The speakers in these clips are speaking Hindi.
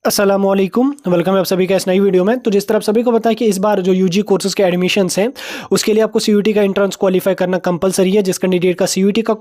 अस्सलामुअलैकुम, वेलकम है आप सभी का इस नई वीडियो में। तो जिस तरह आप सभी को पता है कि इस बार जो यूजी कोर्सेज के एडमिशन्स हैं उसके लिए आपको सीयूटी का एंट्रेंस क्वालिफाई करना कंपलसरी है। जिस कैंडिडेट का सीयूटी का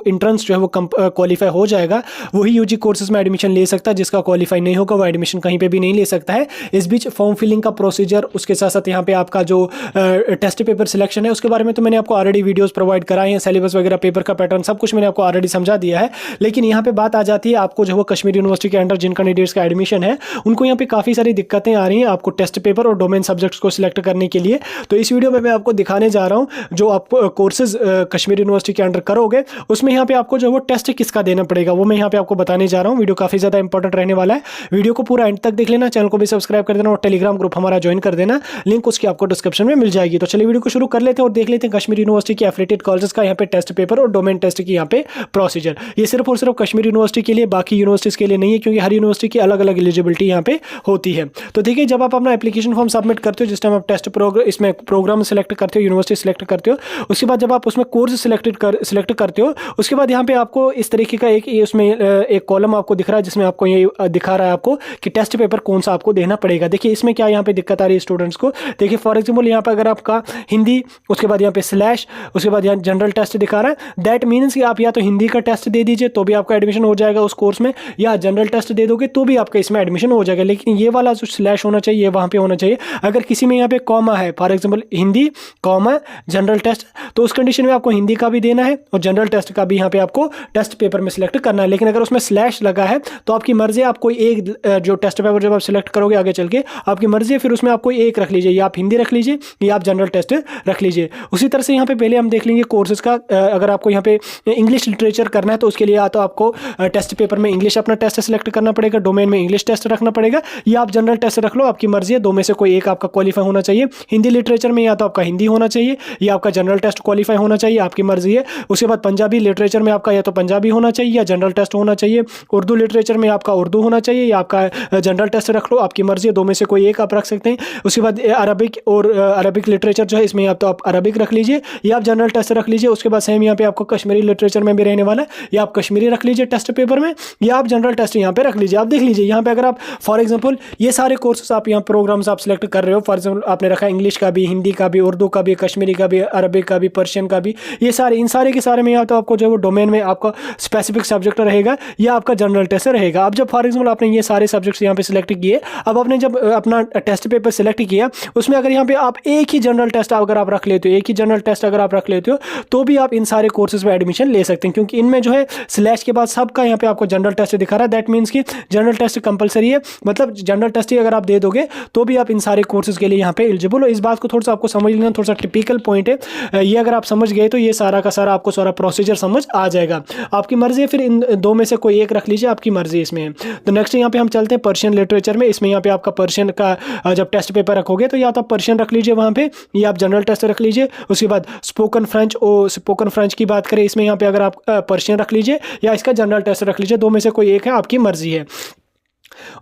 एंट्रेंस जो है वो क्वालिफाई हो जाएगा वही यूजी कोर्सेज में एडमिशन ले सकता है। जिसका क्वालिफाई नहीं होगा वो एडमिशन कहीं पर भी नहीं ले सकता है। इस बीच फॉर्म फिलिंग का प्रोसीजर, उसके साथ साथ यहाँ पे आपका जो टेस्ट पेपर सिलेक्शन है उसके बारे में तो मैंने आपको ऑलरेडी वीडियोज़ प्रोवाइड कराए हैं। सिलेबस वगैरह, पेपर का पैटर्न, सब कुछ मैंने आपको ऑलरेडी समझा दिया है। लेकिन यहाँ पे बात आ जाती है आपको जो वो कश्मीर यूनिवर्सिटी के अंडर जिन कैंडिडेट्स का एडमिशन है उनको यहाँ पे काफ़ी सारी दिक्कतें आ रही हैं आपको टेस्ट पेपर और डोमेन सब्जेक्ट्स को सिलेक्ट करने के लिए। तो इस वीडियो में मैं आपको दिखाने जा रहा हूँ जो आप कोर्सेज कश्मीर यूनिवर्सिटी के अंडर करोगे उसमें यहाँ पे आपको जो वो टेस्ट किसका देना पड़ेगा वो मैं यहाँ पे आपको बताने जा रहा हूँ। वीडियो काफ़ी ज़्यादा इंपॉर्टेंट रहने वाला है। वीडियो को पूरा एंड तक देख लेना, चैनल को भी सब्सक्राइब कर देना और टेलीग्राम ग्रुप हमारा ज्वाइन कर देना। लिंक उसकी आपको डिस्क्रिप्शन में मिल जाएगी। तो चलिए वीडियो को शुरू कर लेते हैं और देख लेते हैं कश्मीर यूनिवर्सिटी के एफिलिएटेड कॉलेजेस का यहाँ पे टेस्ट पेपर और डोमेन टेस्ट की यहाँ पे प्रोसीजर। ये सिर्फ और सिर्फ कश्मीर यूनिवर्सिटी के लिए, बाकी यूनिवर्सिटीज़ के लिए नहीं है, क्योंकि हर यूनिवर्सिटी की अलग अलग एलिजिबिलिटी यहाँ पे होती है। तो देखिए, जब आप अपना एप्लीकेशन फॉर्म सबमिट करते हो, जिस टाइम आप टेस्ट इसमें प्रोग्राम सेलेक्ट करते हो, यूनिवर्सिटी सेलेक्ट करते हो, उसके बाद जब आप उसमें कोर्स सेलेक्ट करते हो उसके बाद यहाँ पे आपको इस तरीके का उसमें एक कॉलम आपको दिख रहा है जिसमें आपको ये दिखा रहा है आपको कि टेस्ट पेपर कौन सा आपको देना पड़ेगा। देखिए इसमें क्या यहाँ पे दिक्कत आ रही है स्टूडेंट्स को। देखिए फॉर एग्जाम्पल यहाँ पे अगर आपका हिंदी, उसके बाद यहाँ पे स्लैश, उसके बाद यहाँ जनरल टेस्ट दिखा रहा है। दैट मीन्स कि आप या तो हिंदी का टेस्ट दे दीजिए तो भी आपका एडमिशन हो जाएगा उस कोर्स में, या जनरल टेस्ट दे दोगे तो भी आपका इसमें एडमिशन हो जाएगा। लेकिन ये वाला जो स्लैश होना चाहिए वहाँ पे होना चाहिए। अगर किसी में यहाँ पे कॉमा है, for example Hindi comma general test, तो उस कंडीशन में आपको हिंदी का भी देना है और जनरल टेस्ट का भी यहाँ पे आपको टेस्ट पेपर में सिलेक्ट करना है। लेकिन अगर उसमें स्लैश लगा है तो आपकी मर्जी है, आप कोई एक जो टेस्ट पेपर जब आप सिलेक्ट करोगे आगे चल के आपकी मर्जी है, फिर उसमें आप कोई एक रख लीजिए, या आप हिंदी रख लीजिए या आप जनरल टेस्ट रख लीजिए। उसी तरह से यहाँ पे पहले हम देख लेंगे कोर्सेज का। अगर आपको यहाँ पे इंग्लिश लिटरेचर करना है तो उसके लिए या तो आपको टेस्ट पेपर में इंग्लिश अपना टेस्ट सेलेक्ट करना पड़ेगा, डोमेन में इंग्लिश टेस्ट रखना पड़ेगा, या आप जनरल टेस्ट रख लो, आपकी मर्जी है। दो में से कोई एक आपका क्वालिफाई होना चाहिए। हिंदी लिटरेचर में या तो आपका हिंदी होना चाहिए या आपका जनरल टेस्ट क्वालिफाई होना चाहिए, आपकी मर्जी है। उसके बाद पंजाबी लिटरेचर में आपका या तो पंजाबी होना चाहिए या जनरल टेस्ट होना चाहिए। उर्दू लिटरेचर में आपका उर्दू होना चाहिए या आपका जनरल टेस्ट रख लो, आपकी मर्जी है। दो में से कोई एक आप रख सकते हैं। उसके बाद अरबिक और अरबिक लिटरेचर जो है इसमें या तो आप अरबिक रख लीजिए या आप जनरल टेस्ट रख लीजिए। उसके बाद सेम यहाँ पे आपको कश्मीरी लिटरेचर में भी रहने वाला है, या आप कश्मीरी रख लीजिए टेस्ट पेपर में, या आप जनरल टेस्ट यहाँ पे रख लीजिए। आप देख लीजिए यहाँ पे अगर आप फॉर एग्जाम्पल ये सारे कोर्सेस आप यहाँ प्रोग्राम्स आप सिलेक्ट कर रहे हो, फॉर एग्जाम्पल आपने रखा है इंग्लिश का भी, हिंदी का भी, उर्दू का भी, कश्मीरी का भी, अरबिक का भी, पर्शियन का भी, ये सारे इन सारे के सारे में या तो आपको जो है वो डोमेन में आपका स्पेसिफिक सब्जेक्ट रहेगा या आपका जनरल टेस्ट रहेगा। अब जब फॉर एग्जाम्पल आपने ये सारे सब्जेक्ट्स यहाँ पे सिलेक्ट किए, अब आपने जब अपना टेस्ट पेपर सिलेक्ट किया उसमें अगर यहाँ पे आप एक ही जनरल टेस्ट अगर आप रख लेते हो, एक ही जनरल टेस्ट अगर आप रख लेते हो तो भी आप इन सारे कोर्सेज में एडमिशन ले सकते हैं, क्योंकि इनमें जो है स्लैश के बाद सबका यहाँ पे आपको जनरल टेस्ट दिखा रहा है। दैट मीन्स कि जनरल टेस्ट कंपलसरी है, मतलब जनरल टेस्ट ही अगर आप दे दोगे तो भी आप इन सारे कोर्सेज के लिए यहाँ पे एलिजिबल हो। इस बात को थोड़ा सा आपको समझ लेना, थोड़ा सा टिपिकल पॉइंट है ये। अगर आप समझ गए तो ये सारा का सारा आपको सारा प्रोसीजर समझ आ जाएगा। आपकी मर्जी है, फिर इन दो में से कोई एक रख लीजिए, आपकी मर्जी इसमें है। तो नेक्स्ट यहाँ पे हम चलते हैं पर्शियन लिटरेचर में। इसमें यहाँ पे आपका पर्शियन का जब टेस्ट पेपर रखोगे तो या तो आप पर्शियन रख लीजिए वहाँ पे, या आप जनरल टेस्ट रख लीजिए। उसके बाद स्पोकन फ्रेंच, स्पोकन फ्रेंच की बात करें इसमें यहाँ पे अगर आप पर्शियन रख लीजिए या इसका जनरल टेस्ट रख लीजिए, दो में से कोई एक है, आपकी मर्जी है।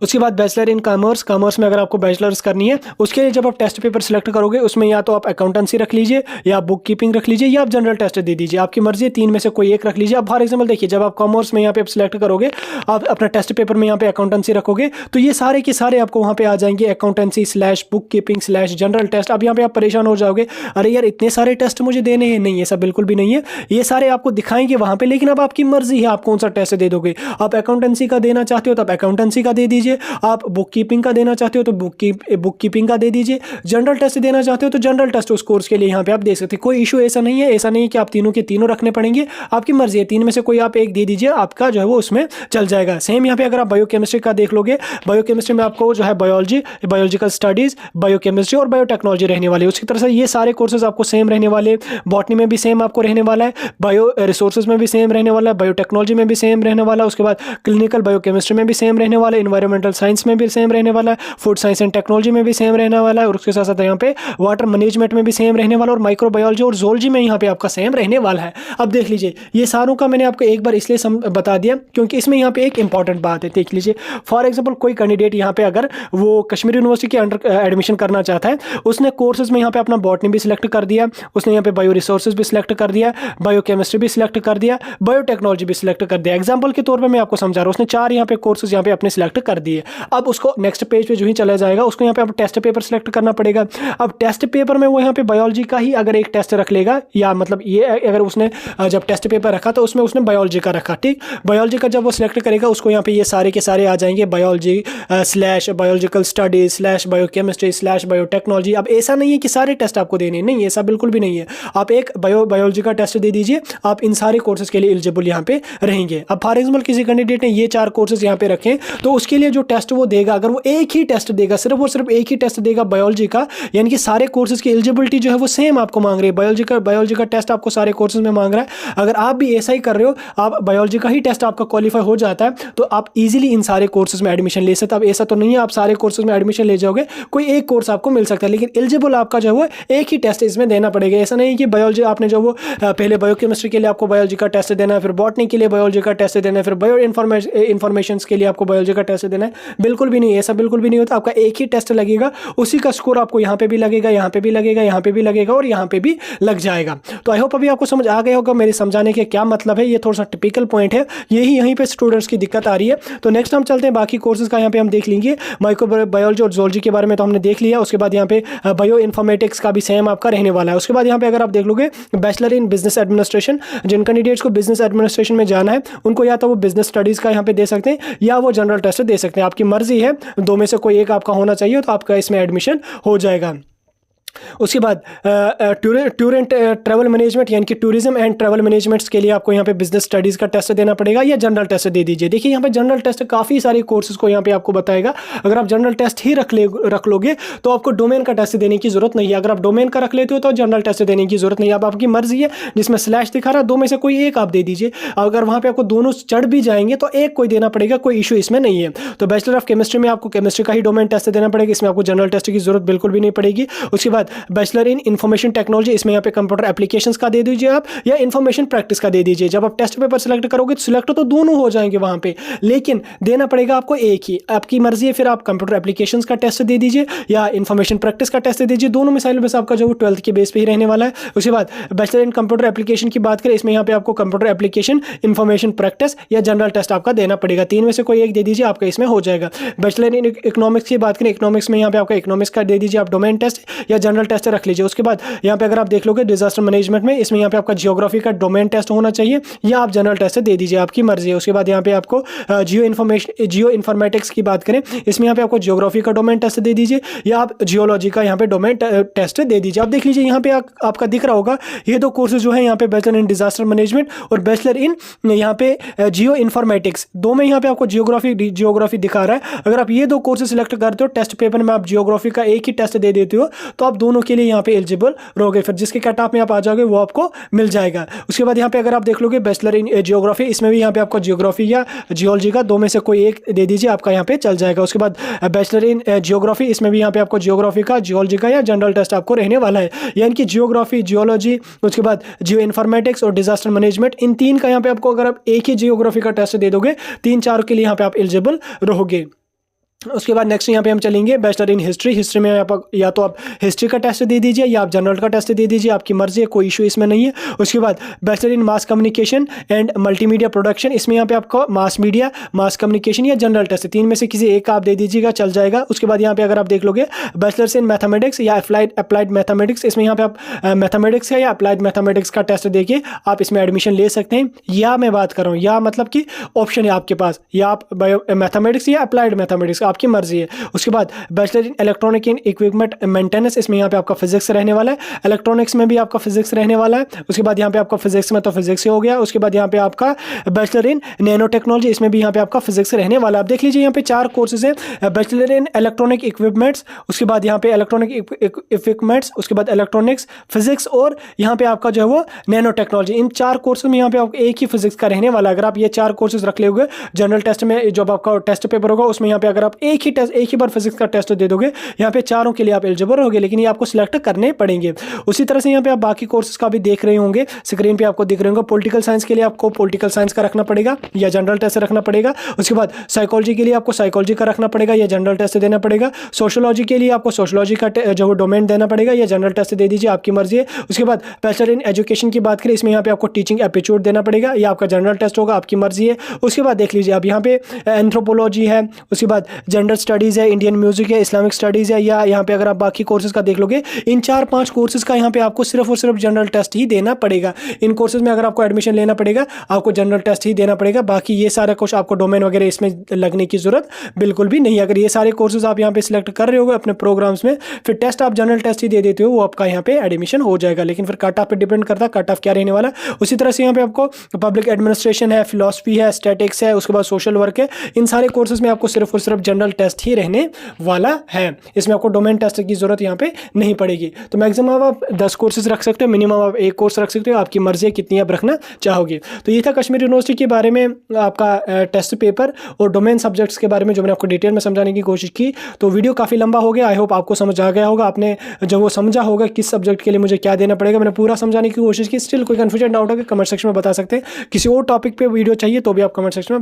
उसके बाद बैचलर इन कॉमर्स, कॉमर्स में अगर आपको बैचलर्स करनी है उसके लिए जब आप टेस्ट पेपर सिलेक्ट करोगे उसमें या तो आप अकाउंटेंसी रख लीजिए या आप बुक कीपिंग रख लीजिए या आप जनरल टेस्ट दे दीजिए, आपकी मर्जी है। तीन में से कोई एक रख लीजिए। अब फॉर एग्जाम्पल देखिए, जब आप कॉमर्स में यहाँ पे सिलेक्ट करोगे, आप अपना टेस्ट पेपर में यहाँ पे अकाउंटेंसी रखोगे तो ये सारे के सारे आपको वहाँ पे आ जाएंगे, accountancy slash book keeping slash general test. अब यहाँ पे आप परेशान हो जाओगे, अरे यार इतने सारे टेस्ट मुझे देने हैं। नहीं, ऐसा बिल्कुल भी नहीं है, ये सारे आपको दिखाएंगे वहाँ पे, लेकिन अब आपकी मर्जी है आप कौन सा टेस्ट दे दोगे। आप अकाउंटेंसी का देना चाहते हो तो आप अकाउंटेंसी का दे दीजिए, आप बुक कीपिंग का देना चाहते हो तो बुक कीपिंग का दे दीजिए, जनरल टेस्ट देना चाहते हो तो जनरल टेस्ट उस कोर्स के लिए यहाँ पे आप दे सकते हैं। कोई इशू ऐसा नहीं है, ऐसा नहीं है कि आप तीनों के तीनों रखने पड़ेंगे, आपकी मर्जी है। तीन में से कोई आप एक दे दीजिए, आपका जो है वो उसमें चल जाएगा। सेम यहाँ पे अगर आप बायोकेमिस्ट्री का देख लोगे, बायोकेमिस्ट्री में आपको जो है बायोलॉजी, बायोलॉजिकल स्टडीज, बायोकेमिस्ट्री और बायोटेक्नोलॉजी रहने वाली है। उसकी तरह से ये सारे कोर्सेज आपको सेम रहने वाले। बॉटनी में भी सेम आपको रहने वाला है, बायो रिसोर्सेज में भी सेम रहने वाला है, बायोटेक्नोलॉजी में भी सेम रहने वाला है। उसके बाद क्लिनिकल बायोकेमिस्ट्री में भी सेम रहने वाला है, इन्वायरमेंटल साइंस में भी सेम रहने वाला है, फूड साइंस एंड टेक्नोलॉजी में भी सेम रहने वाला है, और उसके साथ साथ यहाँ पे वाटर मैनेजमेंट में भी सेम रहने वाला है, और माइक्रोबायोलॉजी और जोलॉजी में यहाँ पे आपका सेम रहने वाला है। अब देख लीजिए, ये सारों का मैंने आपको एक बार इसलिए बता दिया क्योंकि इसमें यहाँ पे एक इंपॉर्टेंट बात है। देख लीजिए, फॉर एग्जाम्पल कोई कैंडिडेट यहाँ पे अगर वो कश्मीर यूनिवर्सिटी के अंडर एडमिशन करना चाहता है, उसने कोर्सेज में यहाँ पे अपना बॉटनी भी सिलेक्ट कर दिया, उसने यहाँ पे बायो रिसोर्सेज भी सिलेक्ट कर दिया, बायोकेमिस्ट्री भी सिलेक्ट कर दिया, बायोटेक्नोलॉजी भी सिलेक्ट कर दिया। एग्जाम्पल के तौर पर मैं आपको समझा रहा हूँ, उसने चार यहाँ पे कोर्सेज यहाँ पे अपने सिलेक्ट कर दिए। अब उसको नेक्स्ट पेज पे जो ही चला जाएगा, उसको यहाँ पे आप टेस्ट पेपर सेलेक्ट करना पड़ेगा। अब टेस्ट पेपर में वो यहाँ पे बायोलॉजी का ही अगर एक टेस्ट रख लेगा, या मतलब ये अगर उसने जब टेस्ट पेपर रखा तो उसमें उसने बायोलॉजी का रखा, ठीक। बायोलॉजी का जब वो सिलेक्ट करेगा, उसको यहाँ पे ये सारे के सारे आ जाएंगे, biology slash biological studies slash biochemistry slash biotechnology. अब ऐसा नहीं है कि सारे टेस्ट आपको देने, नहीं, ऐसा बिल्कुल भी नहीं है। आप एक बायोलॉजी का टेस्ट दे दीजिए, आप इन सारे कोर्सेज के लिए एलिजिबल यहाँ पे रहेंगे। अब फॉर एग्जाम्पल किसी कैंडिडेट ने ये 4 कोर्सेज यहाँ पे रखे, तो उसके लिए जो टेस्ट वो देगा, अगर वो एक ही टेस्ट देगा, सिर्फ और सिर्फ एक ही टेस्ट देगा बायोलॉजी का, यानी कि सारे कोर्सेज की एलिजिबिलिटी जो है वो सेम आपको मांग रही है। बायोलॉजी का टेस्ट आपको सारे कोर्सेज में मांग रहा है। अगर आप भी ऐसा ही कर रहे हो, आप बायोलॉजी का ही टेस्ट आपका क्वालिफाई हो जाता है, तो आप इजीली इन सारे कोर्सेज में एडमिशन ले सकते हैं। अब ऐसा तो नहीं है आप सारे कोर्सेज में एडमिशन ले जाओगे, कोई एक कोर्स आपको मिल सकता है, लेकिन एलिजिबल आपका जो है वो एक ही टेस्ट इसमें देना पड़ेगा। ऐसा नहीं कि बायोलॉजी आपने जो वो पहले बायोकेमिस्ट्री के लिए आपको बायोलॉजी का टेस्ट देना है, फिर बॉटनी के लिए बायोलॉजी का टेस्ट देना है, फिर बायो इन्फॉर्मेशन के लिए आपको बायोलॉजी का टेस्ट देना है। बिल्कुल भी नहीं, ऐसा बिल्कुल भी नहीं होता। आपका एक ही टेस्ट लगेगा, उसी का स्कोर आपको यहाँ पे भी लगेगा, यहाँ पे भी लगेगा, यहाँ पे भी लगेगा और यहाँ पे भी लग जाएगा। तो आई होप अभी आपको समझ आ गया होगा मेरे समझाने के क्या मतलब है। ये थोड़ा सा टिपिकल पॉइंट है, यही यहीं पे स्टूडेंट्स की दिक्कत आ रही है। तो नेक्स्ट हम चलते हैं बाकी कोर्सेज का, यहाँ पे हम देख लेंगे माइक्रोबायोलॉजी और जूलॉजी के बारे में तो हमने देख लिया। उसके बाद यहाँ पे बायो इन्फॉर्मेटिक्स का भी सेम आपका रहने वाला है। उसके बाद यहाँ पे अगर आप देख लोगे बैचलर इन बिजनेस एडमिनिस्ट्रेशन, जिन कैंडिडेट्स को बिजनेस एडमिनिस्ट्रेशन में जाना है, उनको या तो वो बिजनेस स्टडीज का यहाँ पे दे सकते हैं, या वो जनरल टेस्ट दे सकते हैं। आपकी मर्जी है, दो में से कोई एक आपका होना चाहिए, तो आपका इसमें एडमिशन हो जाएगा। उसके बाद टूर एंड ट्रैवल मैनेजमेंट, यानी कि टूरिज्म एंड ट्रैवल मैनेजमेंट्स के लिए आपको यहाँ पे बिजनेस स्टडीज़ का टेस्ट देना पड़ेगा, या जनरल टेस्ट दे दीजिए। देखिए यहाँ पे जनरल टेस्ट काफ़ी सारे कोर्सेज को यहाँ पे आपको बताएगा। अगर आप जनरल टेस्ट ही रख लोगे तो आपको डोमेन का टेस्ट देने की जरूरत नहीं है। अगर आप डोमेन का रख लेते हो तो जनरल टेस्ट देने की जरूरत नहीं है। अब आपकी मर्जी है, जिसमें स्लैश दिखा रहा है, दो में से कोई एक आप दे दीजिए। अगर वहाँ पे आपको दोनों चढ़ भी जाएंगे तो एक कोई देना पड़ेगा, कोई इशू इसमें नहीं है। तो बैचलर ऑफ केमिस्ट्री में आपको केमिस्ट्री का ही डोमेन टेस्ट देना पड़ेगा, इसमें आपको जनरल टेस्ट की जरूरत बिल्कुल भी नहीं पड़ेगी। उसके बाद बैचलर इन इंफॉर्मेशन टेक्नोलॉजी, इसमें यहाँ पे कंप्यूटर एप्लीकेशंस का दे दीजिए आप, या इंफॉर्मेशन प्रैक्टिस का दे दीजिए। जब आप टेस्ट पेपर सिलेक्ट करोगे तो सिलेक्ट तो दोनों हो जाएंगे वहां पे, लेकिन देना पड़ेगा आपको एक ही। आपकी मर्जी है, फिर आप कंप्यूटर एप्लीकेशंस का टेस्ट दे दीजिए या इंफॉर्मेशन प्रैक्टिस का टेस्ट दे दीजिए। दोनों में सिलेबस आपका जो 12th के बेस पे ही रहने वाला है। उसके बाद बैचलर इन कंप्यूटर एप्लीकेशन की बात करें, इसमें यहाँ पे आपको कंप्यूटर एप्लीकेशन, इंफॉर्मेशन प्रैक्टिस या जनरल टेस्ट आपका देना पड़ेगा। तीन में से कोई एक दे दीजिए, आपका इसमें हो जाएगा। बैचलर इन इकोनॉमिक्स की बात करें, इकोनॉमिक्स में यहाँ पे आपका इकोनॉमिक्स का दे दीजिए आप डोमेन टेस्ट, या जनरल टेस्ट रख लीजिए। उसके बाद यहाँ पे अगर आप देख लोगे डिजास्टर मैनेजमेंट में, इसमें यहाँ पे आपका जियोग्राफी का डोमेन टेस्ट होना चाहिए, या आप जनरल टेस्ट दे दीजिए, आपकी मर्जी है। उसके बाद यहाँ पे आपको जियो इन्फॉर्मेटिक्स की बात करें, इसमें यहाँ पे आपको जियोग्राफी का डोमेन टेस्ट दे दीजिए, या आप जियोलॉजी का यहाँ पे डोमेन टेस्ट दे दीजिए। आप देख लीजिए यहाँ पे आपका दिख रहा होगा, ये दो कोर्सेज जो है यहाँ पे बैचलर इन डिजास्टर मैनेजमेंट और बैचलर इन यहाँ पे जियो इन्फॉर्मेटिक्स, दो में यहाँ पे आपको जियोग्राफी दिखा रहा है। अगर आप ये दो कोर्सेज सिलेक्ट करते हो, टेस्ट पेपर में आप जियोग्राफी का एक ही टेस्ट दे देते हो, तो आप दोनों के लिए यहाँ पे एलिजिबल रहोगे। फिर जिसके कट ऑफ में आप आ जाओगे वो आपको मिल जाएगा। उसके बाद यहाँ पे अगर आप देख लोगे बैचलर इन जियोग्राफी, इसमें भी यहाँ पे आपको जियोग्राफी या जियोलॉजी का दो में से कोई एक दे दीजिए, आपका यहाँ पे चल जाएगा। उसके बाद बैचलर इन जियोग्राफी, इसमें भी यहाँ पे आपको जियोग्राफी का, जियोलॉजी का या जनरल टेस्ट आपको रहने वाला है, यानी कि जियोग्राफी, जियोलॉजी, उसके बाद जियो इन्फॉर्मेटिक्स और डिजास्टर मैनेजमेंट, इन तीन का यहाँ पे आपको अगर आप एक ही जियोग्राफी का टेस्ट दे दोगे, 3-4 के लिए यहाँ पे आप एलिजिबल रहोगे। उसके बाद नेक्स्ट यहाँ पे हम चलेंगे बैचलर इन हिस्ट्री। हिस्ट्री में आप या तो आप हिस्ट्री का टेस्ट दे दीजिए या आप जनरल का टेस्ट दे दीजिए, आपकी मर्जी है, कोई इशू इसमें नहीं है। उसके बाद bachelor in mass communication and multimedia production, इसमें यहाँ पे आपको मास मीडिया, मास कम्युनिकेशन या जनरल टेस्ट, तीन में से किसी एक का आप दे दीजिएगा, चल जाएगा। उसके बाद यहाँ पे अगर आप देख लोगे बैचलर्स इन मैथमेटिक्स या अप्लाइड मैथमेटिक्स, इसमें यहाँ पे आप मैथमेटिक्स या अप्लाइड मैथमेटिक्स का टेस्ट देके आप इसमें एडमिशन ले सकते हैं। या मैं बात कर रहा हूँ, या मतलब कि ऑप्शन है आपके पास, या आप मैथमेटिक्स या अप्लाइड मैथमेटिक्स, आपकी मर्जी है। उसके बाद bachelor in electronic in equipment maintenance, इसमें यहाँ पे आपका फिजिक्स रहने वाला है, इलेक्ट्रॉनिक्स में भी आपका फिजिक्स रहने वाला है। उसके बाद यहाँ पे आपका फिजिक्स में तो फिजिक्स ही हो गया। उसके बाद यहाँ पे आपका बैचलर इन नैनो टेक्नोलॉजी, इसमें भी यहाँ पे आपका फिजिक्स रहने वाला है। आप देख लीजिए यहाँ पे 4 कोर्सेज हैं, बैचलर इन इलेक्ट्रॉनिक इक्विपमेंट्स, उसके बाद यहाँ पे इलेक्ट्रॉनिक इक्विपमेंट्स, उसके बाद इलेक्ट्रॉनिक्स, फिजिक्स और यहाँ पे आपका जो है वो नैनो टेक्नोलॉजी। इन 4 कोर्सेज में यहाँ पे आपको एक ही फिजिक्स का रहने वाला है। अगर आप ये 4 कोर्सेज रख लोगे, जनरल टेस्ट में जब आपका टेस्ट पेपर होगा उसमें यहाँ पे अगर आप एक ही बार फिजिक्स का टेस्ट दे दोगे, यहाँ पे चारों के लिए आप एलिजिबल होगे, लेकिन ये आपको सिलेक्ट करने पड़ेंगे। उसी तरह से यहाँ पे आप बाकी कोर्सेज का भी देख रहे होंगे, स्क्रीन पे आपको दिख रहे होंगे। पॉलिटिकल साइंस के लिए आपको पॉलिटिकल साइंस का रखना पड़ेगा या जनरल टेस्ट रखना पड़ेगा। उसके बाद साइकोलॉजी के लिए आपको साइकोलॉजी का रखना पड़ेगा या जनरल टेस्ट देना पड़ेगा। सोशियोलॉजी के लिए आपको सोशियोलॉजी का जो डोमेन देना पड़ेगा या जनरल टेस्ट दे दीजिए, आपकी मर्जी है। उसके बाद बैचलर इन एजुकेशन की बात करें, इसमें यहाँ पे आपको टीचिंग एप्टीट्यूड देना पड़ेगा, या आपका जनरल टेस्ट होगा, आपकी मर्जी है। उसके बाद देख लीजिए आप यहाँ पे एंथ्रोपोलॉजी है, उसके बाद जेंडर स्टडीज़ है, इंडियन म्यूजिक है, इस्लामिक स्टडीज़ है, या यहाँ पे अगर आप बाकी कोर्सेज का देख लोगे, इन 4-5 कोर्सेज का यहाँ पे आपको सिर्फ और सिर्फ जनरल टेस्ट ही देना पड़ेगा। इन कोर्सेज में अगर आपको एडमिशन लेना पड़ेगा, आपको जनरल टेस्ट ही देना पड़ेगा। बाकी ये सारा कुछ आपको डोमेन वगैरह इसमें लगने की जरूरत बिल्कुल भी नहीं है। अगर ये सारे कोर्सेज आप यहाँ पे सिलेक्ट कर रहे हो अपने प्रोग्राम्स में, फिर टेस्ट आप जनरल टेस्ट ही दे देते हो, वो आपका यहाँ पे एडमिशन हो जाएगा। लेकिन फिर कट ऑफ पे डिपेंड करता है कट ऑफ क्या रहने वाला। उसी तरह से यहाँ पे आपको पब्लिक एडमिनिस्ट्रेशन है, फिलॉसफी है, स्टैटिक्स है, उसके बाद सोशल वर्क है, इन सारे कोर्सेज में आपको सिर्फ और सिर्फ जनरल टेस्ट ही रहने वाला है। इसमें आपको डोमेन टेस्ट की जरूरत यहाँ पे नहीं पड़ेगी। तो मैक्सिमम आप 10 कोर्सेज रख सकते हो, मिनिमम आप 1 कोर्स रख सकते हो, आपकी मर्जी है कितनी आप रखना चाहोगे। तो ये था कश्मीर यूनिवर्सिटी के बारे में आपका टेस्ट पेपर और डोमेन सब्जेक्ट्स के बारे में जो मैंने आपको डिटेल में समझाने की कोशिश की। तो वीडियो काफ़ी लंबा हो गया, आई होप आपको समझ आ गया होगा। आपने जब वो समझा होगा किस सब्जेक्ट के लिए मुझे क्या देना पड़ेगा, मैंने पूरा समझाने की कोशिश की। स्टिल कोई कन्फ्यूजन डाउट होगा कमेंट सेक्शन में बता सकते हैं। किसी और टॉपिक पे वीडियो चाहिए तो भी आप कमेंट सेक्शन में